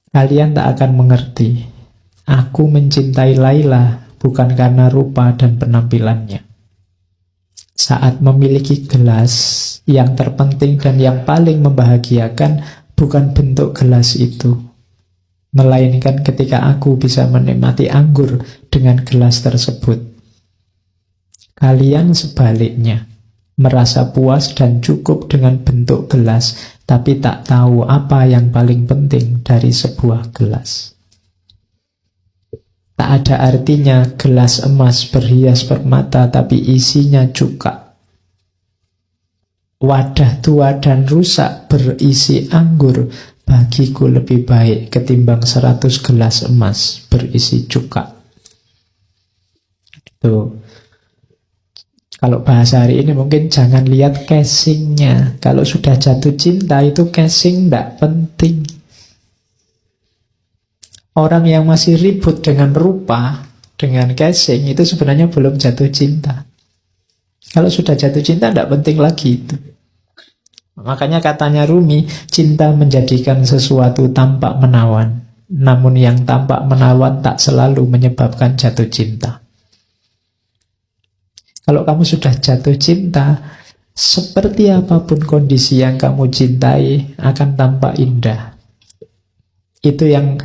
Kalian tak akan mengerti. Aku mencintai Laila bukan karena rupa dan penampilannya. Saat memiliki gelas, yang terpenting dan yang paling membahagiakan bukan bentuk gelas itu, melainkan ketika aku bisa menikmati anggur dengan gelas tersebut. Kalian sebaliknya, merasa puas dan cukup dengan bentuk gelas, tapi tak tahu apa yang paling penting dari sebuah gelas. Tak ada artinya gelas emas berhias permata tapi isinya cuka. Wadah tua dan rusak berisi anggur bagiku lebih baik ketimbang 100 gelas emas berisi cuka. Tuh. Kalau bahasa hari ini mungkin jangan lihat casingnya. Kalau sudah jatuh cinta itu casing tidak penting. Orang yang masih ribut dengan rupa, dengan casing, itu sebenarnya belum jatuh cinta. Kalau sudah jatuh cinta, tidak penting lagi itu. Makanya katanya Rumi, cinta menjadikan sesuatu tampak menawan. Namun yang tampak menawan tak selalu menyebabkan jatuh cinta. Kalau kamu sudah jatuh cinta, seperti apapun kondisi yang kamu cintai akan tampak indah. Itu yang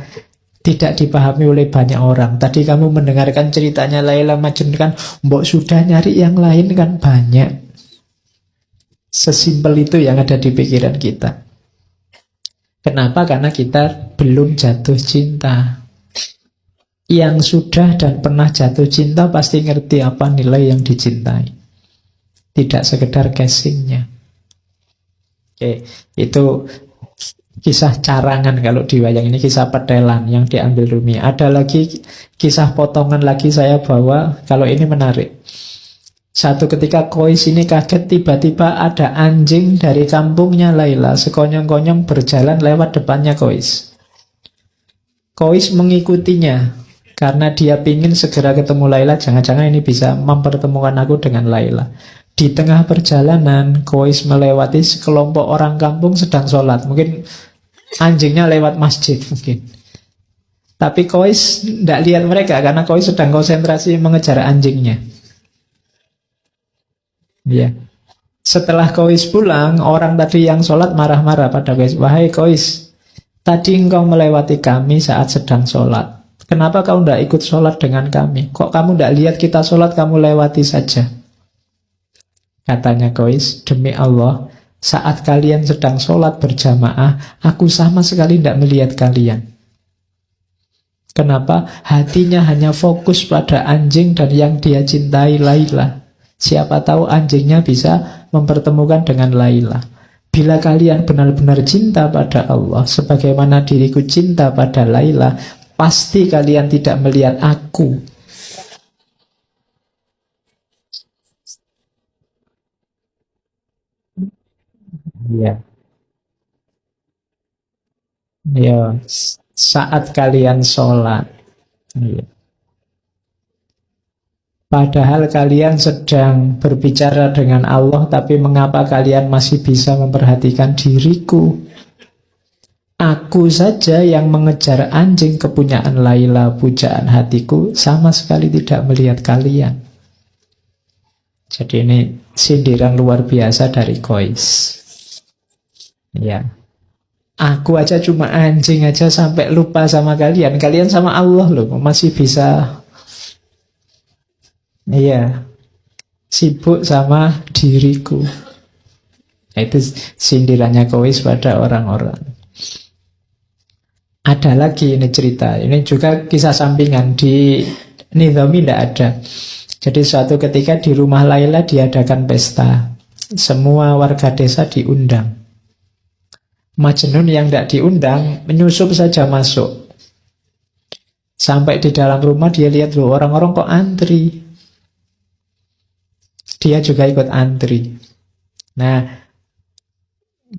tidak dipahami oleh banyak orang. Tadi kamu mendengarkan ceritanya Laila Majnun kan, mbok sudah nyari yang lain kan banyak. Sesimpel itu yang ada di pikiran kita. Kenapa? Karena kita belum jatuh cinta. Yang sudah dan pernah jatuh cinta pasti ngerti apa nilai yang dicintai. Tidak sekedar casingnya. Oke, itu kisah carangan kalau di wayang ini, kisah petelan yang diambil Rumi. Ada lagi kisah potongan lagi saya bawa, kalau ini menarik. Satu ketika Kois ini kaget, tiba-tiba ada anjing dari kampungnya Laila sekonyong-konyong berjalan lewat depannya Kois. Kois mengikutinya karena dia ingin segera ketemu Laila, jangan-jangan ini bisa mempertemukan aku dengan Laila. Di tengah perjalanan Kois melewati sekelompok orang kampung sedang sholat. Mungkin anjingnya lewat masjid mungkin. Tapi Kois tidak lihat mereka karena Kois sedang konsentrasi mengejar anjingnya. Ya. Setelah Kois pulang, orang tadi yang sholat marah-marah pada Kois. Wahai Kois, tadi engkau melewati kami saat sedang sholat. Kenapa kau tidak ikut sholat dengan kami? Kok kamu tidak lihat kita sholat, kamu lewati saja? Katanya Kois, demi Allah, saat kalian sedang sholat berjamaah, aku sama sekali tidak melihat kalian. Kenapa? Hatinya hanya fokus pada anjing dan yang dia cintai, Laila. Siapa tahu anjingnya bisa mempertemukan dengan Laila. Bila kalian benar-benar cinta pada Allah, sebagaimana diriku cinta pada Laila, pasti kalian tidak melihat aku. Ya. Ya, saat kalian sholat. Ya. Padahal kalian sedang berbicara dengan Allah, tapi mengapa kalian masih bisa memperhatikan diriku? Aku saja yang mengejar anjing kepunyaan Laila, pujaan hatiku, sama sekali tidak melihat kalian. Jadi ini sindiran luar biasa dari Kois. Ya. Aku aja cuma anjing aja sampai lupa sama kalian. Kalian sama Allah loh, masih bisa. Iya, sibuk sama diriku. Itu sindirannya Kois pada orang-orang. Ada lagi ini cerita. Ini juga kisah sampingan. Di Nizami tidak ada. Jadi suatu ketika di rumah Laila diadakan pesta. Semua warga desa diundang. Majnun yang tidak diundang menyusup saja masuk. Sampai di dalam rumah dia lihat loh, orang-orang kok antri. Dia juga ikut antri. Nah,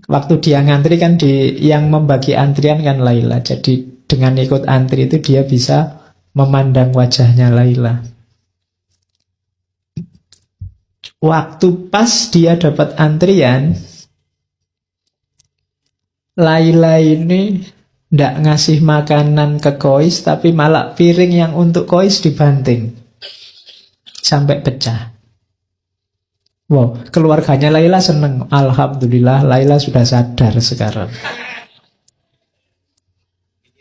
waktu dia ngantri kan yang membagi antrian kan Laila. Jadi dengan ikut antri itu dia bisa memandang wajahnya Laila. Waktu pas dia dapat antrian, Laila ini ndak ngasih makanan ke Kois, tapi malah piring yang untuk Kois dibanting sampai pecah. Wow, keluarganya Laila seneng. Alhamdulillah, Laila sudah sadar sekarang.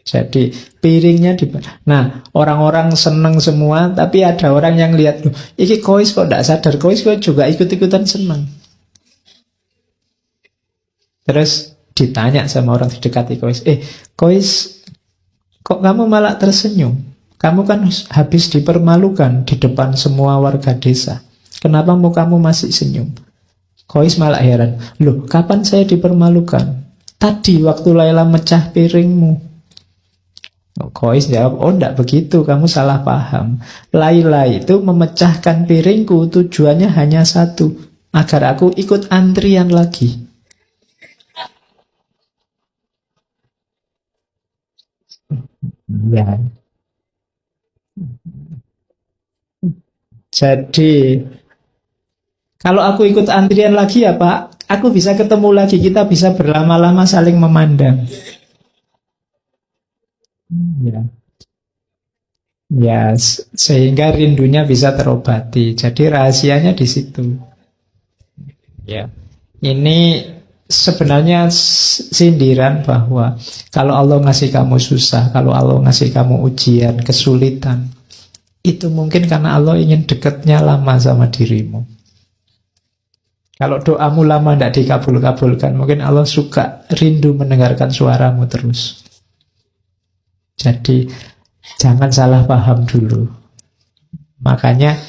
Jadi piringnya di. Nah, orang-orang seneng semua, tapi ada orang yang lihat, loh, iki Kois kok ndak sadar. Kois kok juga ikut-ikutan seneng. Terus ditanya sama orang di dekati Kois, Kois, kok kamu malah tersenyum? Kamu kan habis dipermalukan di depan semua warga desa. Kenapa mukamu masih senyum? Kois malah heran. Loh, kapan saya dipermalukan? Tadi waktu Laila mecah piringmu. Kois jawab, oh enggak begitu, kamu salah paham. Laila itu memecahkan piringku tujuannya hanya satu, agar aku ikut antrian lagi. Ya. Jadi kalau aku ikut antrian lagi ya Pak, aku bisa ketemu lagi, kita bisa berlama-lama saling memandang. Ya. Ya, sehingga rindunya bisa terobati. Jadi rahasianya di situ. Ya. Ini sebenarnya sindiran bahwa kalau Allah ngasih kamu susah, kalau Allah ngasih kamu ujian, kesulitan, itu mungkin karena Allah ingin dekatnya lama sama dirimu. Kalau doamu lama tidak dikabul-kabulkan, mungkin Allah suka rindu mendengarkan suaramu terus. Jadi jangan salah paham dulu. Makanya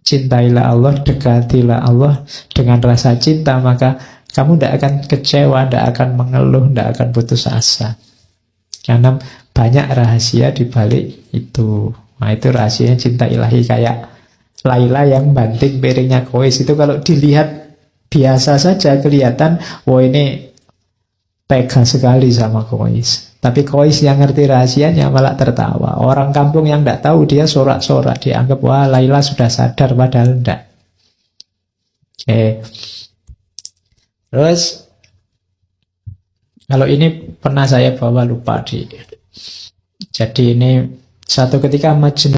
cintailah Allah, dekatilah Allah dengan rasa cinta, maka kamu tidak akan kecewa, tidak akan mengeluh, tidak akan putus asa. Karena banyak rahasia di balik itu. Nah, itu rahasianya cinta ilahi. Kayak Laila yang banting piringnya Kois itu kalau dilihat biasa saja kelihatan, wah ini tega sekali sama Kois. Tapi Kois yang ngerti rahasianya malah tertawa. Orang kampung yang tidak tahu dia sorak-sorak, dianggap wah Laila sudah sadar, padahal tidak. Oke. Terus kalau ini pernah saya bawa lupa di. Jadi ini satu ketika Majnun